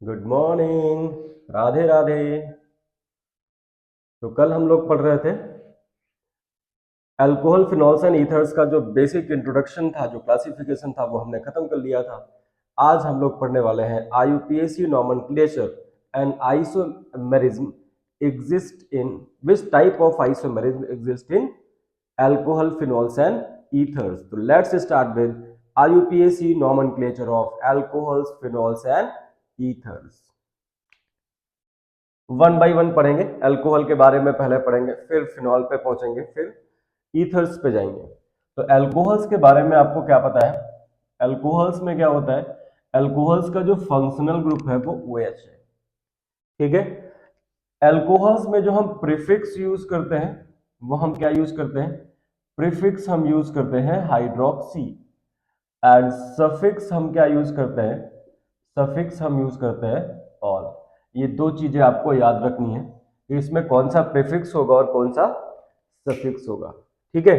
Good morning. Radhe Radhe. तो कल हम लोग पढ़ रहे थे अल्कोहल फिनॉल्स एंड ईथर्स का जो बेसिक इंट्रोडक्शन था, जो क्लासिफिकेशन था, वो हमने खत्म कर लिया था। आज हम लोग पढ़ने वाले हैं IUPAC nomenclature and isomerism exist in which type of isomerism exist in alcohol phenols and ethers. तो let's start with IUPAC nomenclature of alcohols phenols and ethers. One by one पढ़ेंगे। अल्कोहल के बारे में पहले पढ़ेंगे, फिर फिनॉल पे पहुंचेंगे, फिर ईथर्स पे जाएंगे। तो अल्कोहल्स के बारे में आपको क्या पता है? अल्कोहल्स में क्या होता है? अल्कोहल्स का जो फंक्शनल ग्रुप है वो OH है। ठीक है। अल्कोहल्स में जो हम प्रीफिक्स यूज करते हैं वो हम क्या यूज करते हैं? प्रीफिक्स हम यूज करते हैं हाइड्रोक्सी, एंड सफिक्स हम क्या यूज करते हैं? सफिक्स हम यूज करते हैं ऑल। ये दो चीजें आपको याद रखनी है कि इसमें कौन सा प्रीफिक्स होगा और कौन सा सफिक्स होगा। ठीक है।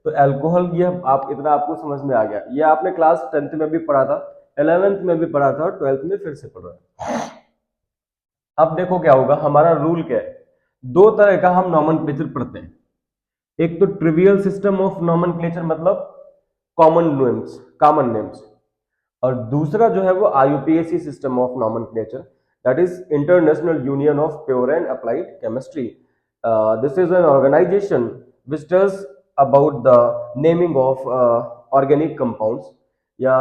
तो अल्कोहल, ये आप इतना आपको समझ में आ गया। ये आपने क्लास 10th में भी पढ़ा था, 11th में भी पढ़ा था और 12th में फिर से पढ़ रहा है। अब देखो क्या होगा, हमारा रूल क्या है। दो तरह का हम नॉमेनक्लेचर पढ़ते हैं। एक तो ट्रिवियल सिस्टम ऑफ नॉमेनक्लेचर, मतलब कॉमन नेम्स, और दूसरा जो है वो IUPAC system of nomenclature, that is International Union of Pure and Applied Chemistry. This is an organisation which does about the naming of organic compounds या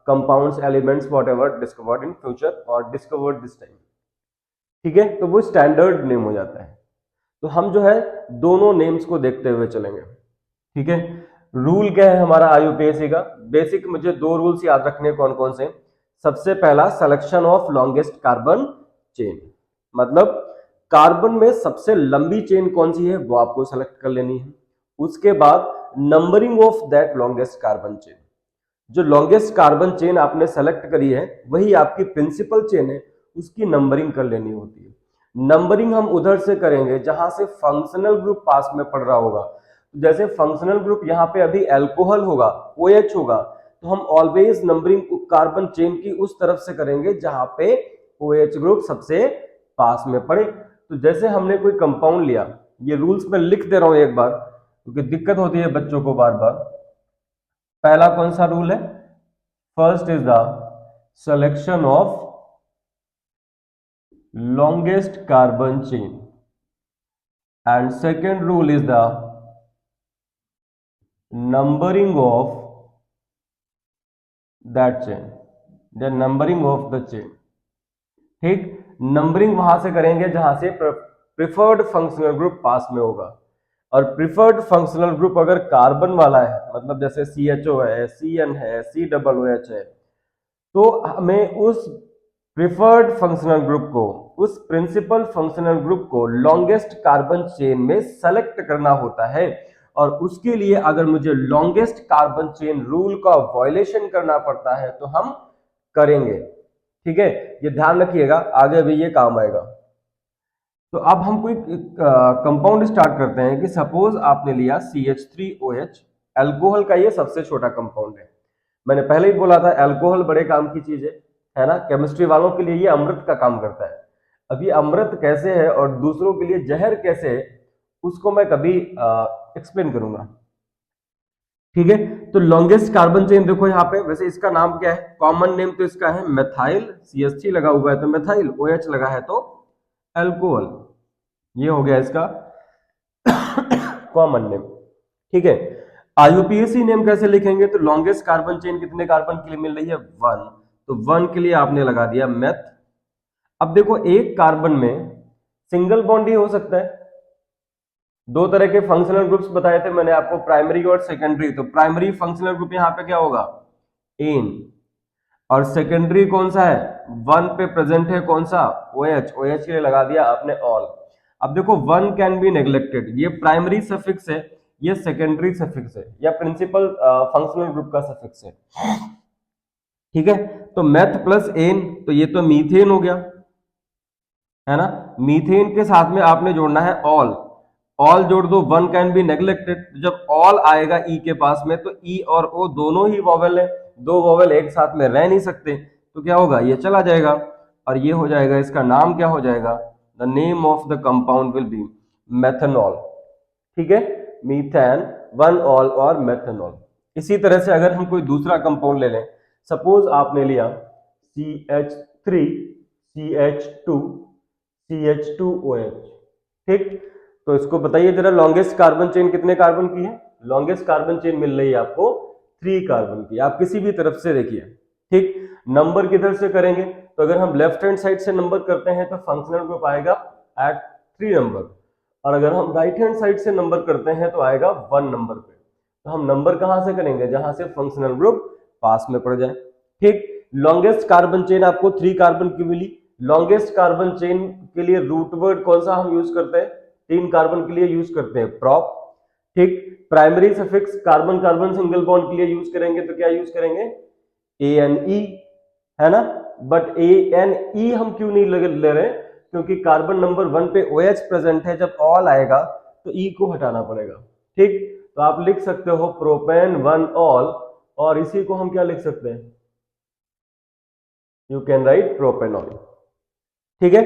compounds, elements, whatever discovered in future और discovered this time. ठीक है। तो वो standard name हो जाता है। तो हम जो है दोनों नेम्स को देखते हुए चलेंगे। ठीक है। रूल क्या है हमारा IUPAC का? बेसिक मुझे दो रूल्स याद रखने, कौन कौन से? सबसे पहला, selection of longest carbon chain, मतलब कार्बन में सबसे लंबी चेन कौन सी है वो आपको सेलेक्ट कर लेनी है। उसके बाद numbering of that longest carbon chain. जो लॉन्गेस्ट कार्बन चेन आपने सेलेक्ट करी है वही आपकी प्रिंसिपल चेन है, उसकी नंबरिंग कर लेनी होती है। नंबरिंग हम उधर से करेंगे जहां से फंक्शनल ग्रुप पास में पड़ रहा होगा। जैसे फंक्शनल ग्रुप यहाँ पे अभी अल्कोहल होगा, OH होगा, तो हम ऑलवेज नंबरिंग कार्बन चेन की उस तरफ से करेंगे जहां पे OH ग्रुप सबसे पास में पड़े। तो जैसे हमने कोई कंपाउंड लिया, ये रूल्स में लिख दे रहा हूं एक बार क्योंकि दिक्कत होती है बच्चों को बार बार। पहला कौन सा रूल है? First is the selection of longest carbon chain, and second rule is the numbering of that chain, the numbering of the chain। ठीक। नंबरिंग वहां से करेंगे जहां से प्रिफर्ड फंक्शनल ग्रुप पास में होगा, और प्रिफर्ड फंक्शनल ग्रुप अगर कार्बन वाला है, मतलब जैसे CHO है, CN है, COOH है, तो हमें उस प्रिफर्ड फंक्शनल ग्रुप को, उस प्रिंसिपल फंक्शनल ग्रुप को लॉन्गेस्ट कार्बन चेन में सेलेक्ट करना होता है। और उसके लिए अगर मुझे लॉन्गेस्ट कार्बन चेन रूल का वायलेशन करना पड़ता है तो हम करेंगे। ठीक है। ये ध्यान रखिएगा, आगे भी ये काम आएगा। तो अब हम कोई कंपाउंड स्टार्ट करते हैं कि सपोज आपने लिया CH3OH। अल्कोहल का ये सबसे छोटा कंपाउंड है। मैंने पहले ही बोला था अल्कोहल बड़े काम की चीज है ना। केमिस्ट्री वालों के लिए ये अमृत का काम करता है। अब ये अमृत कैसे है और दूसरों के लिए जहर कैसे है, उसको मैं कभी एक्सप्लेन करूंगा। ठीक है। तो लॉन्गेस्ट कार्बन चेन देखो यहाँ पे, वैसे इसका नाम क्या है? कॉमन नेम तो इसका है मेथाइल। CH3 लगा हुआ है तो मेथाइल, OH लगा है तो अल्कोहल। ये हो गया इसका कॉमन नेम। ठीक है। IUPAC नेम कैसे लिखेंगे? तो लॉन्गेस्ट कार्बन चेन कितने कार्बन के लिए मिल रही है? 1, तो 1 के लिए आपने लगा दिया मेथ। अब देखो, एक कार्बन में सिंगल बॉन्ड ही हो सकता है। दो तरह के फंक्शनल ग्रुप्स बताए थे मैंने आपको, प्राइमरी और सेकेंडरी। तो प्राइमरी फंक्शनल ग्रुप यहाँ पे क्या होगा? एन। और सेकेंडरी कौन सा है? 1 पे प्रेजेंट है कौन सा? OH के लिए लगा दिया आपने ऑल। अब देखो, 1 कैन बी नेग्लेक्टेड, ये प्राइमरी सफिक्स है, ये सेकेंडरी सफिक्स है, या प्रिंसिपल फंक्शनल ग्रुप का सफिक्स है। ठीक है। तो मेथ प्लस एन, तो ये तो मीथेन हो गया, है ना। मीथेन के साथ में आपने जोड़ना है ऑल। ऑल जोड़ दो, 1 कैन बी नेग्लेक्टेड। जब ऑल आएगा ई के पास में तो ई और ओ दोनों ही वॉवेल है, दो वॉवेल एक साथ में रह नहीं सकते, तो क्या होगा? ये चला जाएगा। और ये हो जाएगा, इसका नाम क्या हो जाएगा, the name of the compound will be methanol. ठीक है, मीथेन वन ऑल और मेथनॉल। इसी तरह से अगर हम कोई दूसरा कंपाउंड ले लें, सपोज आपने लिया CH3 CH2 CH2OH। ठीक, तो इसको बताइए जरा, लॉन्गेस्ट कार्बन चेन कितने कार्बन की है? लॉन्गेस्ट कार्बन चेन मिल रही है आपको 3 कार्बन की। आप किसी भी तरफ से देखिए। ठीक, नंबर किधर से करेंगे? तो अगर हम लेफ्ट हैंड साइड से नंबर करते हैं तो फंक्शनल ग्रुप आएगा एट 3 नंबर, और अगर हम राइट हैंड साइड से नंबर करते हैं तो आएगा 1 नंबर पे। तो हम नंबर कहां से करेंगे? जहां से फंक्शनल ग्रुप पास में पड़ जाए। ठीक, लॉन्गेस्ट कार्बन चेन आपको 3 कार्बन की मिली। लॉन्गेस्ट कार्बन चेन के लिए रूट वर्ड कौन सा हम यूज करते हैं? 3 कार्बन के लिए यूज करते हैं प्रॉप। ठीक, primary suffix carbon carbon single bond के लिए यूज करेंगे तो क्या यूज करेंगे? ANE, है ना। बट ANE हम क्यों नहीं ले रहे? क्योंकि कार्बन नंबर 1 पे OH प्रेजेंट है, जब ऑल आएगा तो E को हटाना पड़ेगा। ठीक, तो आप लिख सकते हो प्रोपेन 1 ऑल, और इसी को हम क्या लिख सकते हैं? You can write propanol. ठीक है,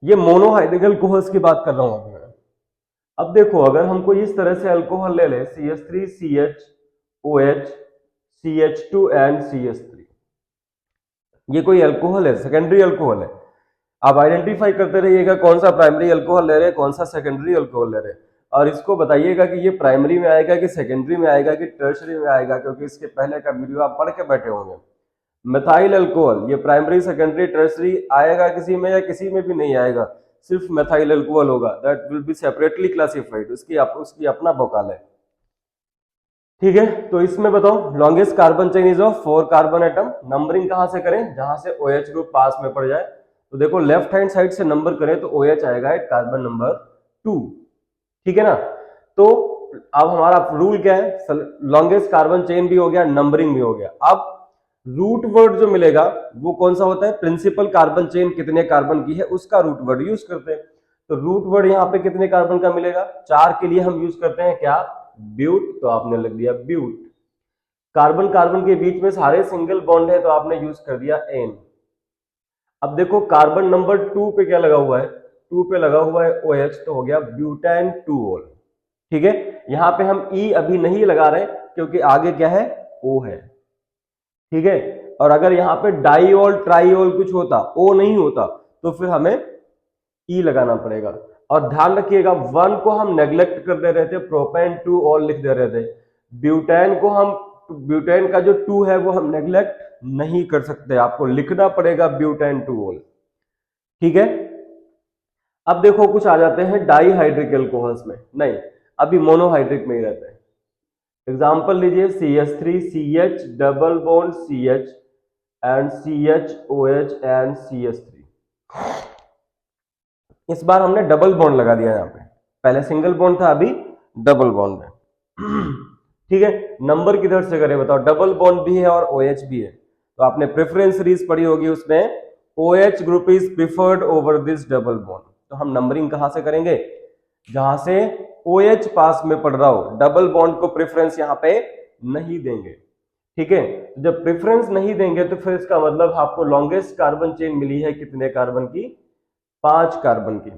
ये मोनोहाइड्रिक अल्कोहल्स की बात कर रहा हूं मैं। अब देखो, अगर हम कोई इस तरह से अल्कोहल ले ले, CH3 CHOH CH2 and CH3, ये कोई अल्कोहल है, सेकेंडरी अल्कोहल है। आप आइडेंटिफाई करते रहिएगा कौन सा प्राइमरी अल्कोहल ले रहे हैं, कौन सा सेकेंडरी अल्कोहल ले रहे हैं, और इसको बताइएगा कि ये प्राइमरी में आएगा कि सेकेंडरी में आएगा कि टर्शरी में आएगा, क्योंकि इसके पहले का वीडियो आप पढ़ के बैठे होंगे। मिथाइल अल्कोहल, ये प्राइमरी सेकेंडरी टर्शरी आएगा किसी में या किसी में भी नहीं आएगा, सिर्फ मिथाइल अल्कोहल होगा। That will be separately classified, उसकी अपना वोकाल है। ठीक है, तो इसमें बताओ longest carbon chain is of 4 carbon atom. Numbering कहां से करें? जहां से OH ग्रुप पास में पड़ जाए। तो देखो, लेफ्ट हैंड साइड से नंबर करें तो OH आएगा एट कार्बन नंबर 2। ठीक है ना। तो अब हमारा रूल क्या है? लॉन्गेस्ट कार्बन चेन भी हो गया, नंबरिंग भी हो गया। अब रूट वर्ड जो मिलेगा वो कौन सा होता है? प्रिंसिपल कार्बन चेन कितने कार्बन की है उसका रूट वर्ड यूज करते हैं। तो रूट वर्ड यहाँ पे कितने कार्बन का मिलेगा? 4 के लिए हम यूज करते हैं क्या? ब्यूट। तो आपने लिख दिया ब्यूट। कार्बन कार्बन के बीच में सारे सिंगल बॉन्ड है तो आपने यूज कर दिया एन। अब देखो, कार्बन नंबर 2 पे क्या लगा हुआ है? 2 पे लगा हुआ है OH, तो हो गया ब्यूटेन 2ऑल। ठीक है, यहां पे हम E अभी नहीं लगा रहे क्योंकि आगे क्या है? O है। ठीक है, और अगर यहाँ पे डाईऑल ट्राईऑल कुछ होता, O नहीं होता, तो फिर हमें E लगाना पड़ेगा। और ध्यान रखिएगा, 1 को हम नेग्लेक्ट कर दे रहे थे, प्रोपेन 2 ऑल लिख दे रहे थे। ब्यूटेन का जो 2 है वो हम नेग्लेक्ट नहीं कर सकते, आपको लिखना पड़ेगा ब्यूटेन 2 ऑल। ठीक है, अब देखो कुछ आ जाते हैं डाईहाइड्रिक अल्कोहल्स में, नहीं अभी मोनोहाइड्रिक में ही रहते हैं। एग्जाम्पल लीजिए, CH3 CH double bond CH and CHOH and CH3। इस बार हमने डबल बॉन्ड लगा दिया यहाँ पे, पहले सिंगल बॉन्ड था, अभी डबल बॉन्ड है। ठीक है, नंबर किधर से करें बताओ? डबल बॉन्ड भी है और OH भी है, तो आपने प्रेफरेंस सीरीज पढ़ी होगी, उसमें OH group is preferred over this double bond. तो हम नंबरिंग कहां से करेंगे? जहां से OH पास में पड़ रहा हो, डबल बॉन्ड को प्रेफरेंस यहाँ पे नहीं देंगे। ठीक है, जब प्रेफरेंस नहीं देंगे तो फिर इसका मतलब आपको लॉन्गेस्ट कार्बन चेन मिली है कितने कार्बन की? 5 कार्बन की।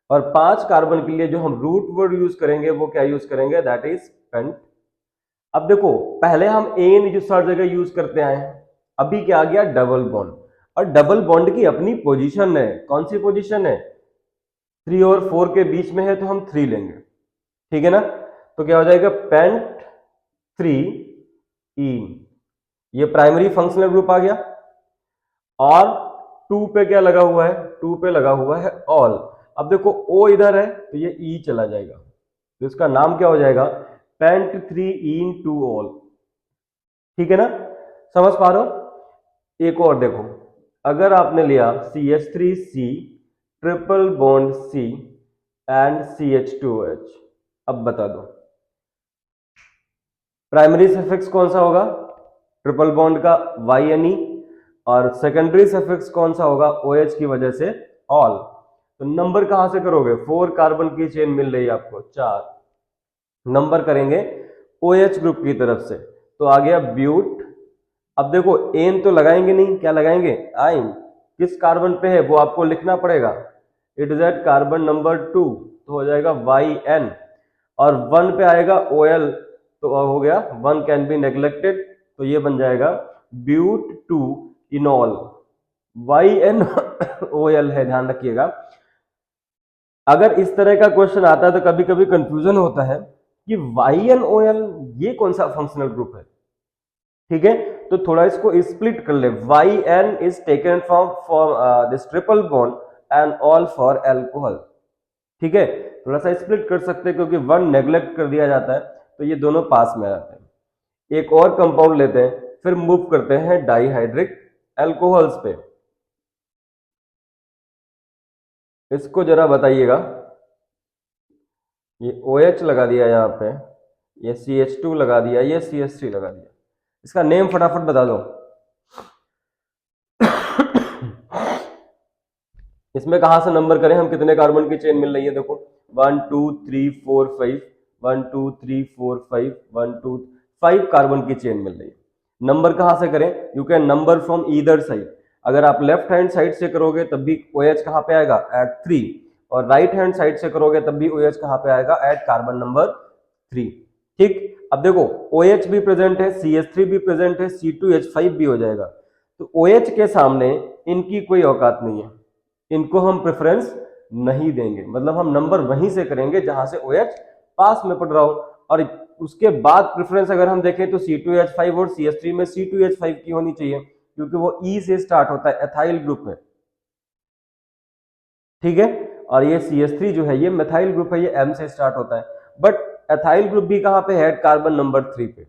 और 5 कार्बन के लिए जो हम रूट वर्ड यूज करेंगे वो क्या यूज करेंगे? That is paint. अब देखो, पहले हम एन जो हर जगह यूज करते आए हैं, अभी क्या आ गया? Double bond. और डबल बॉन्ड की अपनी पोजीशन है, कौन सी पोजीशन है? 3 और 4 के बीच में है तो हम 3 लेंगे। ठीक है ना, तो क्या हो जाएगा? पेंट 3 इन, ये प्राइमरी फंक्शनल ग्रुप आ गया। और 2 पे क्या लगा हुआ है? 2 पे लगा हुआ है ऑल। अब देखो, O इधर है तो ये E चला जाएगा, तो इसका नाम क्या हो जाएगा? पेंट 3 इन 2 ऑल। ठीक है ना, समझ पा रहे हो? एक और देखो, अगर आपने लिया CH3C triple bond C and CH2OH, अब बता दो प्राइमरी सफिक्स कौन सा होगा? ट्रिपल बॉन्ड का YNE, और सेकेंडरी सफिक्स कौन सा होगा? OH की वजह से ऑल। तो नंबर कहां से करोगे? 4 कार्बन की चेन मिल रही है आपको, 4 नंबर करेंगे OH ग्रुप की तरफ से, तो आ गया ब्यूट। अब देखो, एन तो लगाएंगे नहीं, क्या लगाएंगे? आइन। किस कार्बन पे है वो आपको लिखना पड़ेगा। It is at carbon number 2, तो हो जाएगा YN। और 1 पे आएगा OL, तो हो गया 1 कैन बी नेग्लेक्टेड, तो ये बन जाएगा ब्यूट 2 इनॉल। YNOL है, ध्यान रखिएगा। अगर इस तरह का क्वेश्चन आता है तो कभी कभी कंफ्यूजन होता है कि YNOL ये कौन सा फंक्शनल ग्रुप है। ठीक है, तो थोड़ा इसको स्प्लिट कर ले। YN is taken from this triple bond and all for alcohol. ठीक है, थोड़ा सा स्प्लिट कर सकते हैं क्योंकि 1 नेग्लेक्ट कर दिया जाता है, तो ये दोनों पास में आते हैं। एक और कंपाउंड लेते हैं, फिर मूव करते हैं डाइहाइड्रिक एल्कोहल्स पे। इसको जरा बताइएगा, ये OH लगा दिया यहाँ पे, ये CH2 लगा दिया, ये CH3 लगा दिया। इसका नेम फटाफट बता दो। इसमें कहां से नंबर करें हम, कितने कार्बन की चेन मिल रही है, देखो 1 2 3 4 5, 1 2 3 4 5, 1 2 5 कार्बन की चेन मिल रही है। नंबर कहां से करें, you can number from either side. अगर आप लेफ्ट हैंड साइड से करोगे तब भी OH कहां पे आएगा, एट 3, और राइट हैंड साइड से करोगे तब भी OH कहां पे आएगा, एट कार्बन नंबर 3। ठीक, अब देखो OH भी प्रेजेंट है, CH3 भी प्रेजेंट है, C2H5 भी हो जाएगा, तो OH के सामने इनकी कोई औकात नहीं है, इनको हम प्रेफरेंस नहीं देंगे, मतलब हम नंबर वहीं से करेंगे जहां से OH पास में पड़ रहा हो। और उसके बाद प्रेफरेंस अगर हम देखें तो C2H5 और CH3 में C2H5 की होनी चाहिए, क्योंकि वो E से स्टार्ट होता है, एथाइल ग्रुप है। ठीक है, और ये CH3 जो है ये मेथाइल ग्रुप है, ये M से स्टार्ट होता है, बट एथाइल ग्रुप भी कहां पे है, कार्बन नंबर 3 पे।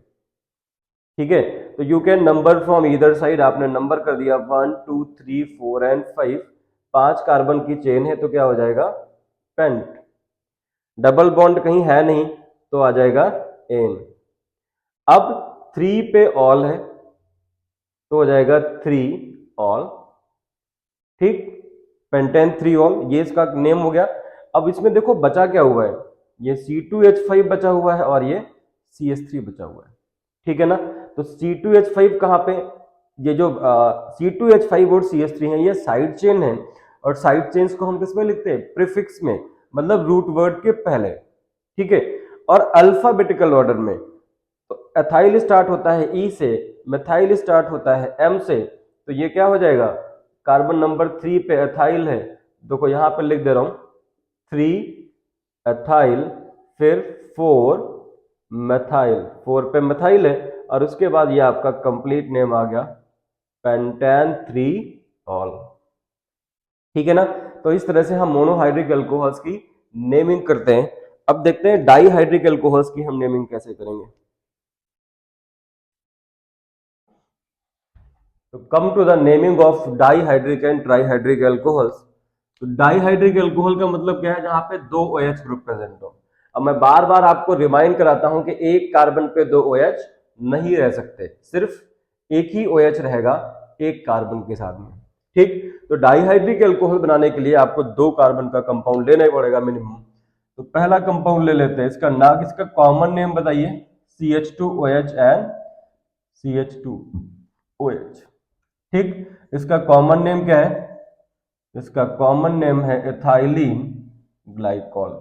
ठीक है, तो you can number from either side, आपने नंबर कर दिया 1 2 3 4 एंड 5, 5 कार्बन की चेन है तो क्या हो जाएगा, पेंट। डबल बॉन्ड कहीं है नहीं तो आ जाएगा एन। अब 3 पे ऑल है तो हो जाएगा 3 ऑल। ठीक, पेंटेन 3 ऑल, ये इसका नेम हो गया। अब इसमें देखो बचा क्या हुआ है, ये C2H5 बचा हुआ है और ये CH3 बचा हुआ है। ठीक है ना, तो C2H5 कहां पे, ये जो C2H5 और CH3 है ये साइड चेन है, और साइड चेन्स को हम किस में लिखते हैं, प्रीफिक्स में, मतलब रूट वर्ड के पहले। ठीक है, और अल्फाबेटिकल ऑर्डर में, तो एथाइल स्टार्ट होता है E से, मिथाइल स्टार्ट होता है M से, तो ये क्या हो जाएगा, कार्बन नंबर 3 पे एथाइल है, देखो यहां पे लिख दे रहा हूं 3 एथाइल, फिर 4 मेथाइल, 4 पे मेथाइल है, और उसके बाद ये आपका कंप्लीट नेम आ गया पेंटेन 3 ऑल। ठीक है ना, तो इस तरह से हम मोनोहाइड्रिक अल्कोहल्स की नेमिंग करते हैं। अब देखते हैं डाईहाइड्रिक अल्कोहल्स की हम नेमिंग कैसे करेंगे। तो come to the naming of dihydric and trihydric alcohols. तो डाईहाइड्रिक अल्कोहल का मतलब क्या है, जहां पे 2 OH ग्रुप प्रेजेंट हो। अब मैं बार बार आपको रिमाइंड कराता हूं कि एक कार्बन पे 2 OH नहीं रह सकते, सिर्फ एक ही OH रहेगा एक कार्बन के साथ में। ठीक, तो डाईहाइड्रिक अल्कोहल बनाने के लिए आपको 2 कार्बन का कंपाउंड लेना ही पड़ेगा मिनिमम। तो पहला कंपाउंड ले लेते हैं, इसका नाम, इसका कॉमन नेम बताइए, CH2OH एंड CH2OH। ठीक, इसका कॉमन नेम क्या है, इसका कॉमन नेम है एथाइलिन ग्लाइकॉल।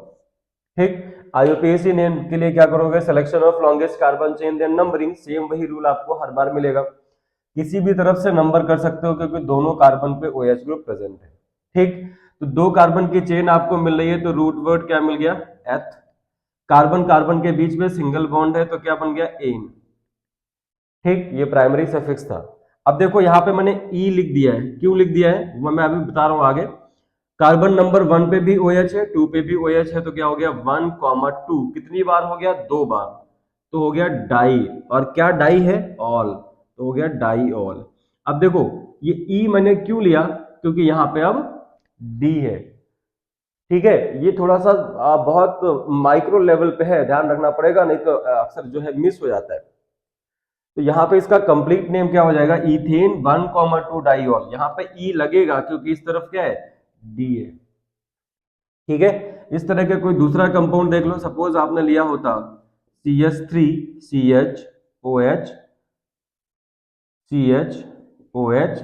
ठीक, IUPAC नेम के लिए क्या करोगे, selection of longest carbon chain then numbering, same वही रूल आपको हर बार मिलेगा, किसी भी तरफ से नंबर कर सकते हो क्योंकि दोनों कार्बन पे OH ग्रुप प्रेजेंट है। ठीक, तो 2 कार्बन की चेन आपको मिल रही है, तो रूट वर्ड क्या मिल गया, एथ। कार्बन कार्बन के बीच में सिंगल बॉन्ड है तो क्या बन गया, एन। ठीक, ये प्राइमरी सफिक्स था। अब देखो यहाँ पे मैंने ई लिख दिया है, क्यों लिख दिया है वो मैं अभी बता रहा हूं आगे। कार्बन नंबर 1 पे भी OH है, 2 पे भी OH है, तो क्या हो गया 1, 2, कितनी बार हो गया, 2 बार, तो हो गया डाई। और क्या डाई है, ऑल, तो हो गया डाई ऑल। अब देखो ये ई मैंने क्यों लिया, क्योंकि यहाँ पे अब डी है। ठीक है, ये थोड़ा सा बहुत माइक्रो लेवल पे है, ध्यान रखना पड़ेगा, नहीं तो अक्सर जो है मिस हो जाता है। तो यहाँ पे इसका कंप्लीट नेम क्या हो जाएगा, इथेन 1,2 डाइऑल। यहाँ पे ई लगेगा क्योंकि इस तरफ क्या है, डी है। ठीक है, इस तरह के कोई दूसरा कंपाउंड देख लो, सपोज आपने लिया होता CH3CHOH, CHOH,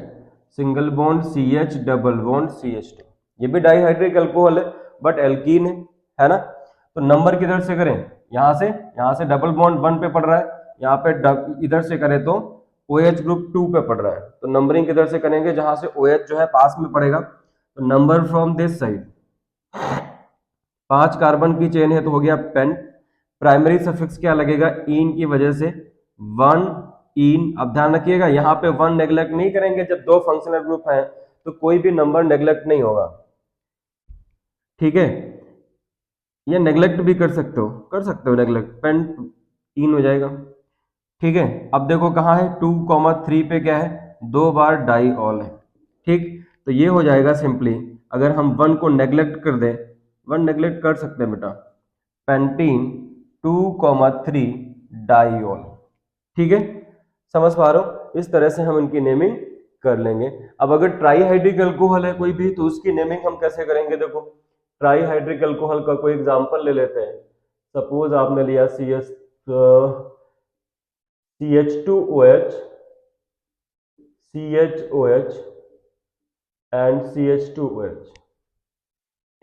single bond CH, double bond CH2। ये भी डाइहाइड्रिक अल्कोहल है बट एल्कीन है ना। तो नंबर किधर से करें, यहाँ से डबल बॉन्ड 1 पे पड़ रहा है, यहाँ पे इधर से करें तो OH ग्रुप 2 पे पड़ रहा है, तो नंबरिंग किधर से करेंगे, जहां से OH जो है पास में पड़ेगा, तो number from this side. 5 carbon की चेन है तो हो गया पेंट। प्राइमरी सफिक्स क्या लगेगा, इन की वजह से 1 इन। अब ध्यान रखिएगा यहाँ पे 1 नेग्लेक्ट नहीं करेंगे, जब दो फंक्शनल ग्रुप हैं तो कोई भी नंबर नेग्लेक्ट नहीं होगा, ठीक है। ये नेग्लेक्ट भी कर सकते हो नेग्लेक्ट, पेंट इन हो जाएगा, ठीक है। अब देखो कहाँ है, 2,3 पे क्या है, 2 बार डाई ऑल है, ठीक। तो ये हो जाएगा सिंपली, अगर हम 1 को नेग्लेक्ट कर दें, 1 नेग्लेक्ट कर सकते हैं बेटा, पेंटीन 2,3 डाईऑल, ठीक है। समझ पा रहे हो, इस तरह से हम इनकी नेमिंग कर लेंगे। अब अगर ट्राईहाइड्रिक अल्कोहल है कोई भी, तो उसकी नेमिंग हम कैसे करेंगे, देखो ट्राईहाइड्रिक अल्कोहल का कोई एग्जांपल ले लेते हैं। सपोज आपने लिया CH2OH, CHOH एंड CH2OH,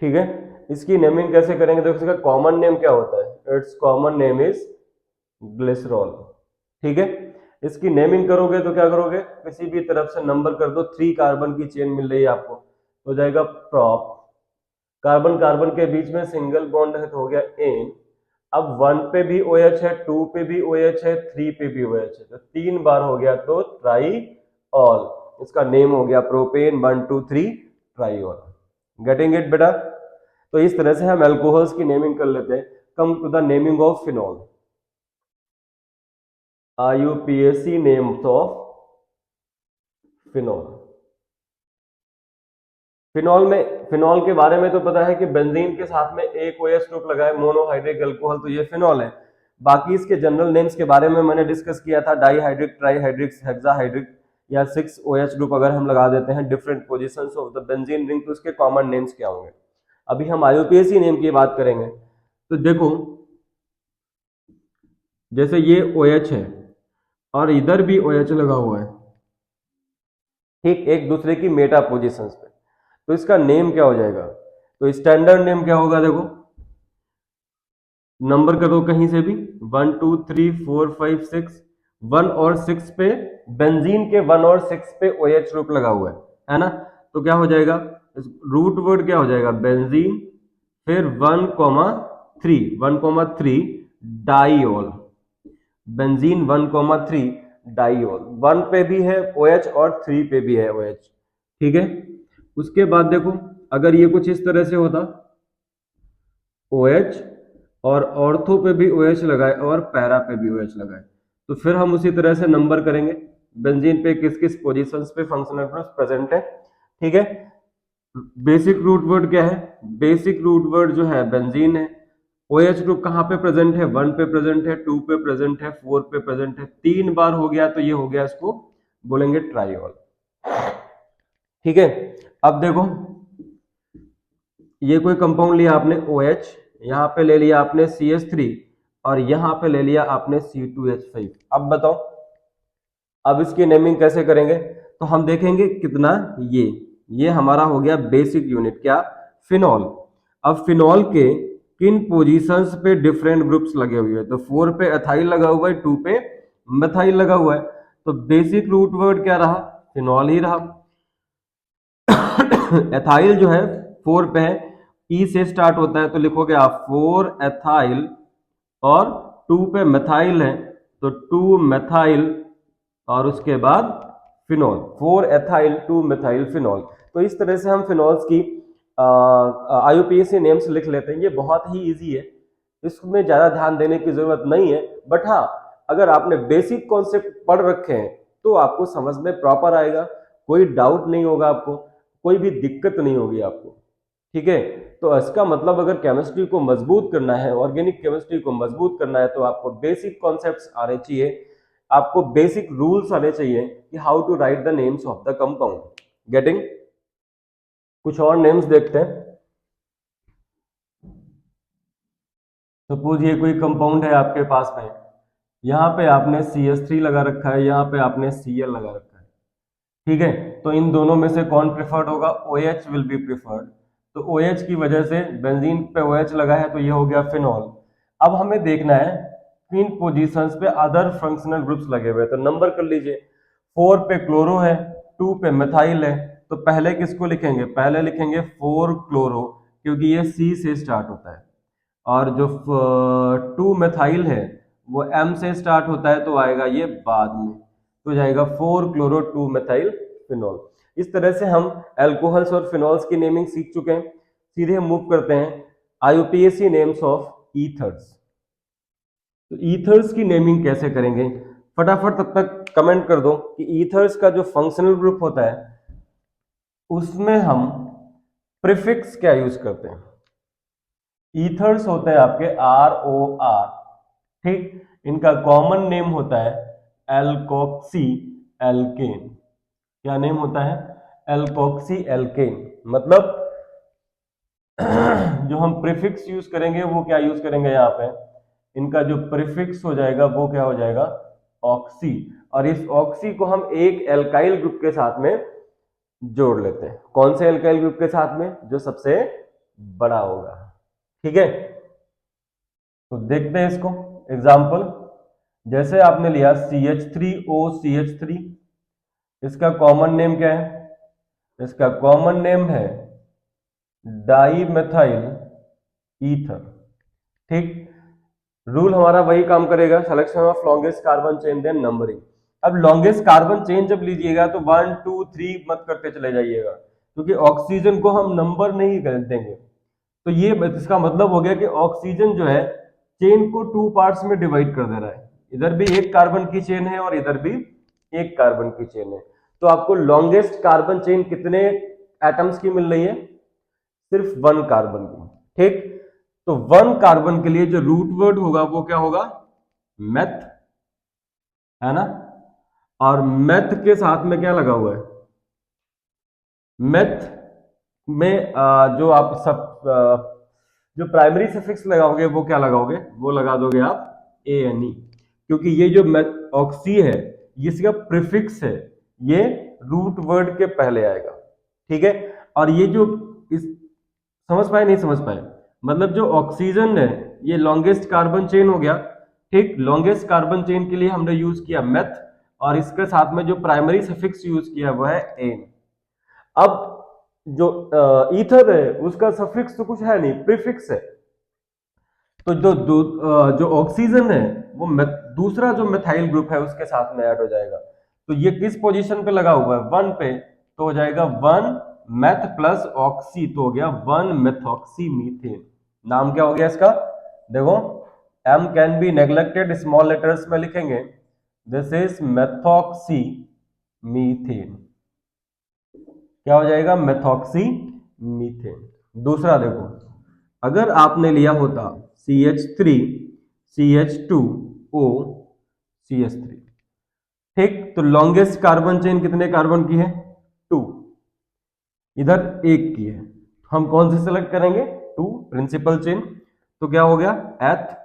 ठीक है। इसकी नेमिंग कैसे करेंगे, देखो इसका कॉमन नेम क्या होता है, it's common name is glycerol, ठीक है। इसकी नेमिंग करोगे तो क्या करोगे, किसी भी तरफ से नंबर कर दो, 3 कार्बन की चेन मिल रही है आपको, हो जाएगा प्रॉप। कार्बन कार्बन के बीच में सिंगल बॉन्ड है तो हो गया एन। अब 1 पे भी OH है, 2 पे भी OH है, 3 पे भी OH है, तो 3 बार हो गया तो ट्राई ऑल। इसका नेम हो गया propane 1 2 3 try all. Getting it बेटा। तो इस तरह से हम अल्कोहल्स की नेमिंग कर लेते हैं। Come to the naming of phenol. IUPAC names of phenol. Phenol के बारे में तो पता है कि बेंजीन के साथ में एक OH ग्रुप लगा है, मोनोहाइड्रिक अल्कोहल, तो ये फिनॉल है। बाकी इसके जनरल नेम्स के बारे में मैंने डिस्कस किया था, डाईहाइड्रिक, ट्राईहाइड्रिक, हेक्साहाइड्रिक या 6 OH ग्रुप अगर हम लगा देते हैं different positions of the benzene ring, तो उसके कॉमन नेम्स क्या होंगे। अभी हम IUPAC नेम की बात करेंगे। तो देखो जैसे ये OH है और इधर भी OH लगा हुआ है, ठीक, एक दूसरे की मेटा पोजीशंस पे, तो इसका नेम क्या हो जाएगा, तो स्टैंडर्ड नेम क्या होगा, देखो नंबर करो कहीं से भी, 1 2 3 4 5 6, 1 और 6 पे बेंजीन के 1 और 6 पे OH ग्रुप लगा हुआ है ना। तो क्या हो जाएगा, रूट वर्ड क्या हो जाएगा, बेंजीन, फिर 1,3 डाईऑल, बेंजीन 1,3 डाईऑल। 1 पे भी है OH और 3 पे भी है OH, ठीक है। उसके बाद देखो अगर ये कुछ इस तरह से होता, OH और ऑर्थो पे भी OH लगाए और पैरा पे भी OH लगाए, तो फिर हम उसी तरह से नंबर करेंगे बेंजीन पे किस किस पोजीशंस पे फंक्शनल ग्रुप्स प्रेजेंट है, ठीक है। बेसिक रूट वर्ड क्या है, बेसिक रूट वर्ड जो है बेंजीन है। OH ग्रुप कहाँ पे प्रेजेंट है, 1 पे प्रेजेंट है, 2 पे प्रेजेंट है, 4 पे प्रेजेंट है, 3 बार हो गया तो ये हो गया, इसको बोलेंगे ट्राईऑल, ठीक है। अब देखो ये कोई कंपाउंड लिया आपने OH, यहाँ पे ले लिया आपने CH3 और यहाँ पे ले लिया आपने C2H5। अब बताओ अब इसकी नेमिंग कैसे करेंगे, तो हम देखेंगे कितना, ये हमारा हो गया बेसिक यूनिट क्या, फिनॉल। अब फिनॉल के किन पोजीशंस पे डिफरेंट ग्रुप्स लगे हुए हैं, तो 4 पे एथाइल लगा हुआ है, 2 पे मेथाइल लगा हुआ है, तो बेसिक रूट वर्ड क्या रहा, फिनॉल ही रहा। एथाइल जो है 4 पे है, ई से स्टार्ट होता है, तो लिखोगे आप 4 एथाइल, और 2 पे मेथाइल है तो 2 मेथाइल, और उसके बाद फिनॉल, 4 एथाइल 2 मेथाइल फिनॉल। तो इस तरह से हम फिनॉल्स की IUPAC नेम्स लिख लेते हैं। ये बहुत ही इजी है, इसमें ज्यादा ध्यान देने की जरूरत नहीं है, बट हाँ अगर आपने बेसिक कॉन्सेप्ट पढ़ रखे हैं तो आपको समझ में प्रॉपर आएगा, कोई डाउट नहीं होगा आपको, कोई भी दिक्कत नहीं होगी आपको, ठीक है। तो इसका मतलब अगर केमिस्ट्री को मजबूत करना है, ऑर्गेनिक केमिस्ट्री को मजबूत करना है, तो आपको बेसिक कॉन्सेप्ट्स आने चाहिए, आपको बेसिक रूल्स आने चाहिए कि how to write the names of the compound. Getting. कुछ और नेम्स देखते हैं। सपोज ये कोई कंपाउंड है आपके पास में, यहाँ पे आपने CH3 लगा रखा है, यहाँ पे आपने Cl लगा रखा है, ठीक है, तो इन दोनों में से कौन प्रेफर्ड होगा? OH will be preferred. तो OH की वजह से बेंजीन पे OH लगा है तो ये हो गया फिनॉल। अब हमें देखना है किन पोजीशंस पे अदर फंक्शनल ग्रुप्स लगे हुए हैं, तो नंबर कर लीजिए। 4 पे क्लोरो है, 2 पे मिथाइल है, तो पहले किसको लिखेंगे? पहले लिखेंगे 4 क्लोरो, क्योंकि ये C से स्टार्ट होता है। और जो 2 मिथाइल है वो M से स्टार्ट होता है, तो आएगा ये बाद में, तो जाएगा 4 क्लोरो 2 मिथाइल फिनॉल। इस तरह से हम एल्कोहल्स और फिनॉल्स की नेमिंग सीख चुके हैं। सीधे हम मूव करते हैं IUPAC नेम्स ऑफ ईथर्स। तो ईथर्स की नेमिंग कैसे करेंगे? फटाफट तब तक कमेंट कर दो कि ईथर्स का जो फंक्शनल ग्रुप होता है उसमें हम प्रीफिक्स क्या यूज करते हैं? ईथर्स होते हैं आपके ROR, ठीक। इनका कॉमन नेम होता है एल्कोक्सी एल्केन। क्या नेम होता है? Alkoxy alkane. मतलब जो हम प्रीफिक्स यूज करेंगे वो क्या यूज करेंगे यहाँ पे? इनका जो प्रीफिक्स हो जाएगा वो क्या हो जाएगा? ऑक्सी। और इस ऑक्सी को हम एक एल्काइल ग्रुप के साथ में जोड़ लेते हैं। कौन से एल्काइल ग्रुप के साथ में? जो सबसे बड़ा होगा, ठीक है। तो देखते हैं इसको एग्जाम्पल। जैसे आपने लिया CH3OCH3, इसका कॉमन नेम क्या है? इसका कॉमन नेम है डाई मेथाइल ईथर, ठीक। रूल हमारा वही काम करेगा, selection of longest carbon chain then numbering. अब लॉन्गेस्ट कार्बन चेन जब लीजिएगा तो 1 2 3 मत करते चले जाइएगा, क्योंकि ऑक्सीजन को हम नंबर नहीं कर देंगे। तो ये इसका मतलब हो गया कि ऑक्सीजन जो है चेन को 2 पार्ट्स में डिवाइड कर दे रहा है। इधर भी एक कार्बन की चेन है और इधर भी एक कार्बन की चेन है। तो आपको लॉन्गेस्ट कार्बन चेन कितने एटम्स की मिल रही है? सिर्फ 1 कार्बन की, ठीक। तो 1 कार्बन के लिए जो रूट वर्ड होगा वो क्या होगा? मेथ, है ना। और मेथ के साथ में क्या लगा हुआ है? मेथ में जो आप सब जो प्राइमरी सफिक्स लगाओगे वो क्या लगाओगे? वो लगा दोगे आप ANE, क्योंकि ये जो ऑक्सी है ये इसका प्रीफिक्स है, ये रूट वर्ड के पहले आएगा, ठीक है। और ये जो इस समझ पाए नहीं समझ पाए? मतलब जो ऑक्सीजन है ये लॉन्गेस्ट कार्बन चेन हो गया, ठीक। लॉन्गेस्ट कार्बन चेन के लिए हमने यूज किया मेथ, और इसके साथ में जो प्राइमरी सफिक्स यूज किया वो है एन। अब जो ईथर है उसका सफिक्स तो कुछ है नहीं, प्रीफिक्स है। तो जो ऑक्सीजन है वो दूसरा जो मिथाइल ग्रुप है उसके साथ में ऐड हो जाएगा। तो ये किस पोजीशन पे लगा हुआ है? 1 पे, तो हो जाएगा 1 मेथ प्लस ऑक्सी, तो हो गया 1 मेथॉक्सी मीथेन। नाम क्या हो गया इसका? देखो, M can be neglected, small letters में लिखेंगे, दिस इज मेथॉक्सी मीथेन। क्या हो जाएगा? Methoxy methane. दूसरा देखो, अगर आपने लिया होता CH3 CH2O CH3, ठीक। तो लॉन्गेस्ट कार्बन चेन कितने कार्बन की है? 2, इधर 1 की है। हम कौन से सेलेक्ट करेंगे? 2 प्रिंसिपल चेन। तो क्या हो गया? एथ।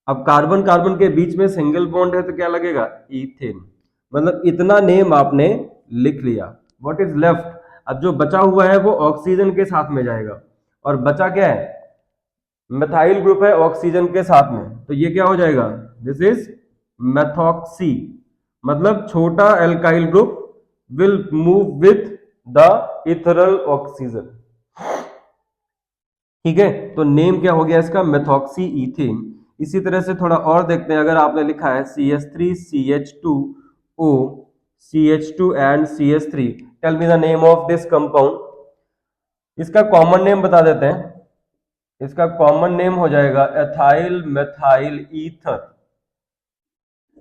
अब कार्बन कार्बन के बीच में सिंगल बॉन्ड है तो क्या लगेगा? इथेन। मतलब इतना नेम आपने लिख लिया। What is left? अब जो बचा हुआ है वो ऑक्सीजन के साथ में जाएगा, और बचा क्या है? मिथाइल ग्रुप है ऑक्सीजन के साथ में, तो ये क्या हो जाएगा? This is methoxy. मतलब छोटा alkyl group will move with the ethereal oxygen, ठीक है। तो नेम क्या हो गया इसका? Methoxy ethane. इसी तरह से थोड़ा और देखते हैं। अगर आपने लिखा है CH3 CH2O CH2 and CH3, tell me the name of this compound. इसका कॉमन नेम बता देते हैं। इसका कॉमन नेम हो जाएगा एथाइल मेथाइल ईथर,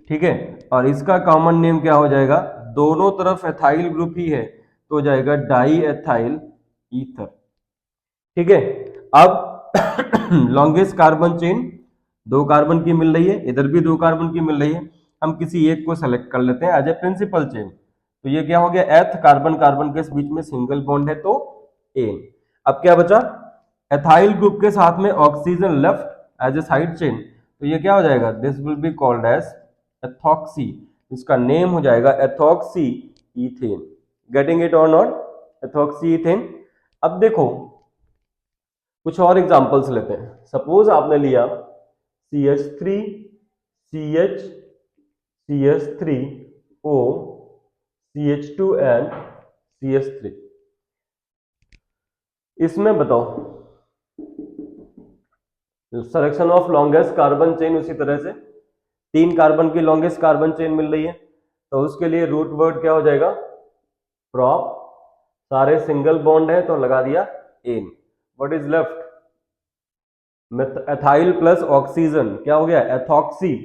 ठीक है। और इसका कॉमन नेम क्या हो जाएगा? दोनों तरफ एथाइल ग्रुप ही है तो हो जाएगा डाई एथाइल ईथर, ठीक है। अब लॉन्गेस्ट कार्बन चेन 2 कार्बन की मिल रही है, इधर भी 2 कार्बन की मिल रही है। हम किसी एक को सेलेक्ट कर लेते हैं एज ए प्रिंसिपल चेन। तो ये क्या हो गया? एथ, कार्बन कार्बन के बीच में सिंगल बॉन्ड है तो एन। अब क्या बचा? एथाइल ग्रुप के साथ में oxygen left as a side chain, तो ये क्या हो जाएगा? This will be called as ethoxy. इसका नेम हो जाएगा एथॉक्सी इथेन। गेटिंग इट और नॉट? Ethoxy ethane. अब देखो कुछ और एग्जांपल्स लेते हैं। सपोज आपने लिया CH3 CH CH3O CH2 and CH3। इसमें बताओ selection of longest carbon chain, उसी तरह से 3 कार्बन की लॉन्गेस्ट कार्बन चेन मिल रही है, तो उसके लिए रूट वर्ड क्या हो जाएगा? प्रॉप। सारे सिंगल बॉन्ड है तो लगा दिया एन। What is left? Ethyl plus oxygen, क्या हो गया? एथॉक्सी।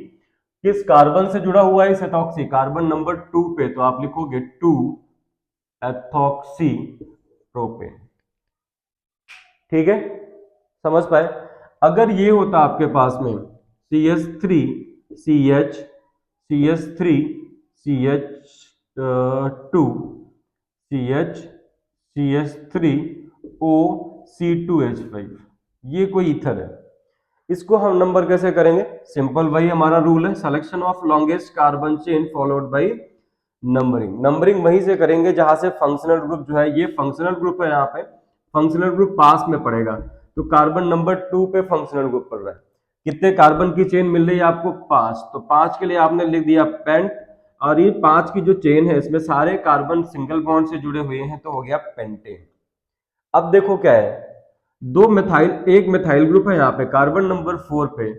किस कार्बन से जुड़ा हुआ है इस एथॉक्सी? कार्बन नंबर 2 पे, तो आप लिखोगे 2 एथॉक्सी प्रोपेन। ठीक है, समझ पाए? अगर ये होता आपके पास में CH3 CH CH3 CH2 CH CH3O C2H5, ये कोई ईथर है। इसको हम नंबर कैसे करेंगे? सिंपल, वही हमारा रूल है, selection of longest carbon chain followed by numbering. Numbering वहीं से करेंगे जहां से फंक्शनल ग्रुप जो है, ये फंक्शनल ग्रुप है, यहाँ पे फंक्शनल ग्रुप पास में पड़ेगा, तो कार्बन नंबर 2 पे फंक्शनल ग्रुप पड़ रहा है। कितने कार्बन की चेन मिल रही है आपको? 5, तो 5 के लिए आपने लिख दिया पेंट, और ये 5 की जो चेन है इसमें सारे कार्बन सिंगल बॉन्ड से जुड़े हुए हैं, तो हो गया पेंटेन। अब देखो क्या है, दो मिथाइल, एक मिथाइल ग्रुप है यहाँ पे कार्बन नंबर 4 पे,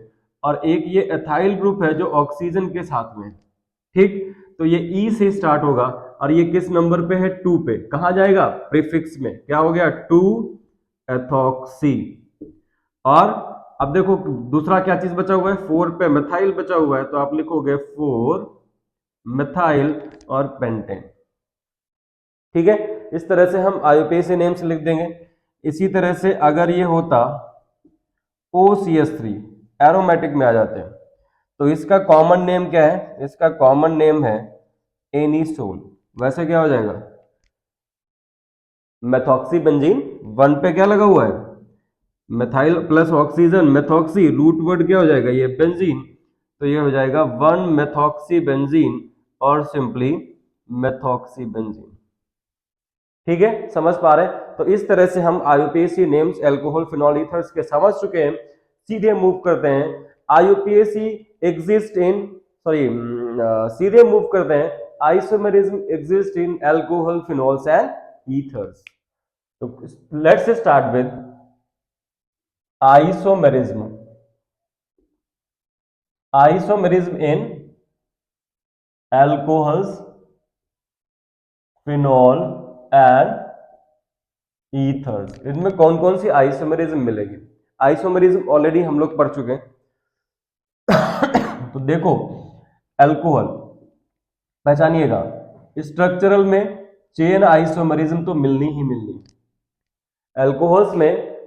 और एक ये एथाइल ग्रुप है जो ऑक्सीजन के साथ में। ठीक, तो ये ई से स्टार्ट होगा, और ये किस नंबर पे है? 2 पे। कहा जाएगा? प्रीफिक्स में। क्या हो गया? 2 एथॉक्सी। और अब देखो दूसरा क्या चीज बचा हुआ है? 4 पे मिथाइल बचा हुआ है, तो आप लिखोगे 4 मिथाइल और पेंटेन। ठीक है, इस तरह से हम आईयूपीएसी नेम्स लिख देंगे। इसी तरह से अगर ये होता OCH3, एरोमेटिक में आ जाते हैं, तो इसका कॉमन नेम क्या है? इसका कॉमन नेम है एनिसोल। वैसे क्या हो जाएगा? Methoxy benzene. 1 पे क्या लगा हुआ है? Methyl plus oxygen, methoxy, root word क्या हो जाएगा? ये बेंजीन, तो ये हो जाएगा 1 मेथॉक्सी बेंजीन, और सिंपली मेथॉक्सी बेंजीन। ठीक है, समझ पा रहे हैं? तो इस तरह से हम IUPAC names alcohol phenol ethers के समझ चुके हैं। सीधे मूव करते हैं आईयूपीएसी एग्जिस्ट इन, सॉरी, सीधे मूव करते हैं isomerism exist in alcohol phenols and ethers. तो let's start with isomerism. Isomerism in alcohols, phenol and ethers. इनमें कौन कौन सी आइसोमेरिज्म मिलेगी? आइसोमेरिज्म ऑलरेडी हम लोग पढ़ चुके हैं। तो देखो, अल्कोहल पहचानिएगा, स्ट्रक्चरल में चेन आइसोमेरिज्म तो मिलनी ही मिलनी। अल्कोहल्स में,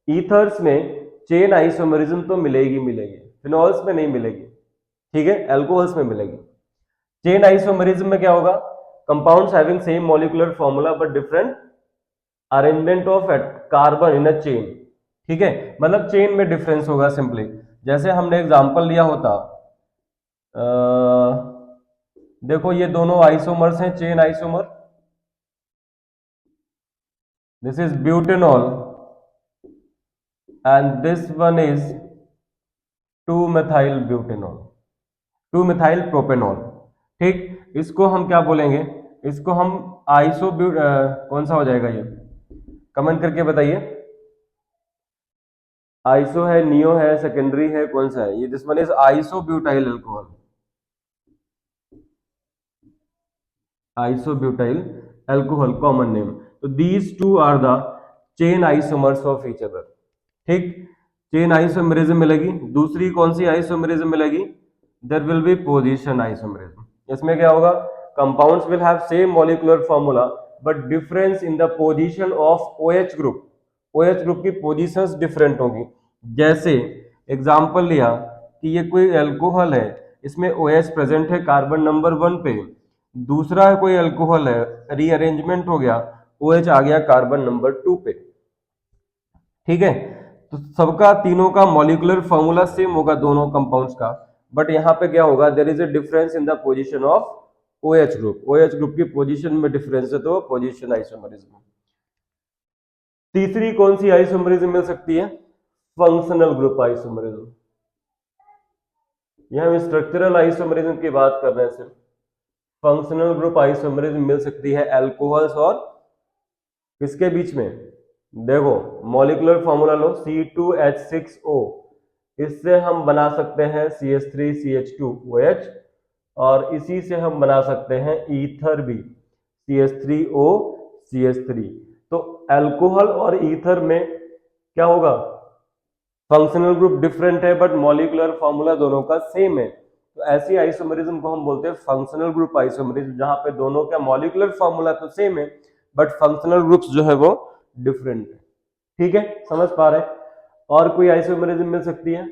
ईथर्स में चेन आइसोमेरिज्म तो मिलेगी मिलेगी, फिनॉल्स में नहीं मिलेगी। ठीक है, अल्कोहल्स में मिलेगी। चेन आइसोमेरिज्म में क्या होगा? Compounds having same molecular formula but different arrangement of carbon in a chain. ठीक है, मतलब चेन में डिफरेंस होगा सिंपली। जैसे हमने एग्जांपल लिया होता, देखो ये दोनों आइसोमर्स हैं, chain isomer. This is butanol and this one is 2 methyl butanol, 2 methyl propanol. ठीक, इसको हम क्या बोलेंगे? इसको हम आइसो कौन सा हो जाएगा ये? कमेंट करके बताइए। आइसो है, नियो है, सेकेंडरी है, कौन सा है ये? This one is isobutyl alcohol, isobutyl alcohol common name. तो these two are the chain isomers of each other. ठीक, चेन आइसोमेरिज्म मिलेगी। दूसरी कौन सी आइसोमेरिज्म मिलेगी? There will be position isomerism. इसमें क्या होगा? Compounds will have same molecular formula but difference in the position of OH group. OH group की पोजीशंस डिफरेंट होंगी। जैसे एग्जांपल लिया कि ये कोई अल्कोहल है, इसमें OH प्रेजेंट है कार्बन नंबर 1 पे, दूसरा कोई अल्कोहल है, रीअरेंजमेंट हो गया, OH आ गया कार्बन नंबर 2 पे। ठीक है, तो सबका तीनों का मॉलिक्यूलर फॉर्मूला सेम होगा दोनों कंपाउंड्स का, बट यहाँ पे क्या होगा? There is a difference in the position of OH group, OH group की पोजीशन में डिफरेंस है तो पोजीशन आइसोमरिज्म। तीसरी कौन सी आइसोमरिज्म मिल सकती है? Functional group isomerism. यह हम स्ट्रक्चरल आइसोमरिज्म की बात कर रहे हैं सिर्फ। फंक्शनल ग्रुप आइसोमरिज्म मिल सकती है अल्कोहल्स और किसके बीच में? देखो मॉलिक्यूलर फॉर्मूला लो, C2H6O, इससे हम बना सकते हैं CH3CH2OH, और इसी से हम बना सकते हैं ईथर भी, CH3OCH3। तो अल्कोहल और ईथर में क्या होगा? फंक्शनल ग्रुप डिफरेंट है बट मॉलिक्यूलर फॉर्मूला दोनों का सेम है, तो ऐसी आइसोमरिज्म को हम बोलते हैं फंक्शनल ग्रुप आइसोमरिज्म, जहां पे दोनों का मॉलिक्यूलर फॉर्मूला तो सेम है बट फंक्शनल ग्रुप्स जो है वो डिफरेंट है। ठीक है, समझ पा रहे हैं? और कोई आइसोमरिज्म मिल सकती है?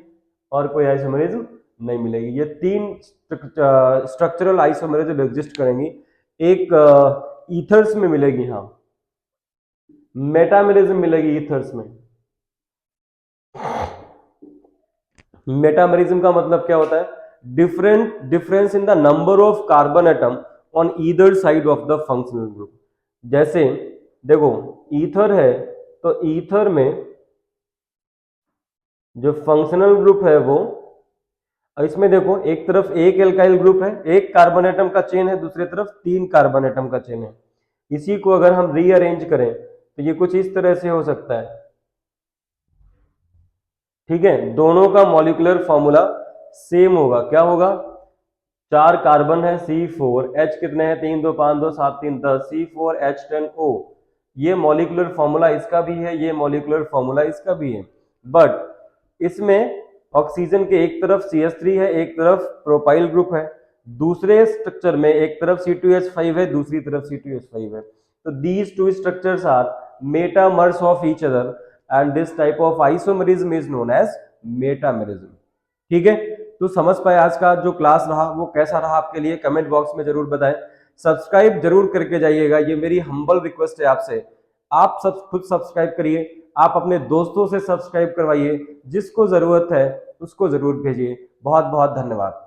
और कोई आइसोमरिज्म नहीं मिलेगी। ये तीन स्ट्रक्चरल आइसोमरिज्म एग्जिस्ट करेंगी। एक ईथर्स में मिलेगी, हाँ, मेटामरिज्म मिलेगी ईथर्स में। मेटामरिज्म का मतलब क्या होता है? Difference in the number of carbon atom on either side of the functional group. जैसे देखो ईथर है, तो ईथर में जो फंक्शनल ग्रुप है वो, इसमें देखो एक तरफ एक एल्काइल ग्रुप है, एक कार्बन एटम का चेन है, दूसरी तरफ 3 कार्बन एटम का चेन है। इसी को अगर हम रीअरेंज करें तो ये कुछ इस तरह से हो सकता है। ठीक है, दोनों का मॉलिक्यूलर फॉर्मूला सेम होगा। क्या होगा? 4 कार्बन है C4H, कितने हैं? 3 2 5 2 7 3 10, C4H10O। ये मॉलिक्यूलर फॉर्मूला इसका भी है, ये मॉलिक्यूलर फॉर्मूला इसका भी है, बट इसमें ऑक्सीजन के एक तरफ CH3 है, एक तरफ प्रोपाइल ग्रुप है, दूसरे स्ट्रक्चर में एक तरफ C2H5 है, दूसरी तरफ C2H5 है। तो these two structures are metamers of each other and this type of isomerism is known as metamerism. ठीक है, तो समझ पाए आज का जो क्लास रहा वो कैसा रहा आपके लिए? कमेंट बॉक्स में जरूर बताएं। सब्सक्राइब जरूर करके जाइएगा, ये मेरी हम्बल रिक्वेस्ट है आपसे। आप सब खुद सब्सक्राइब करिए, आप अपने दोस्तों से सब्सक्राइब करवाइए, जिसको जरूरत है उसको जरूर भेजिए। बहुत बहुत धन्यवाद।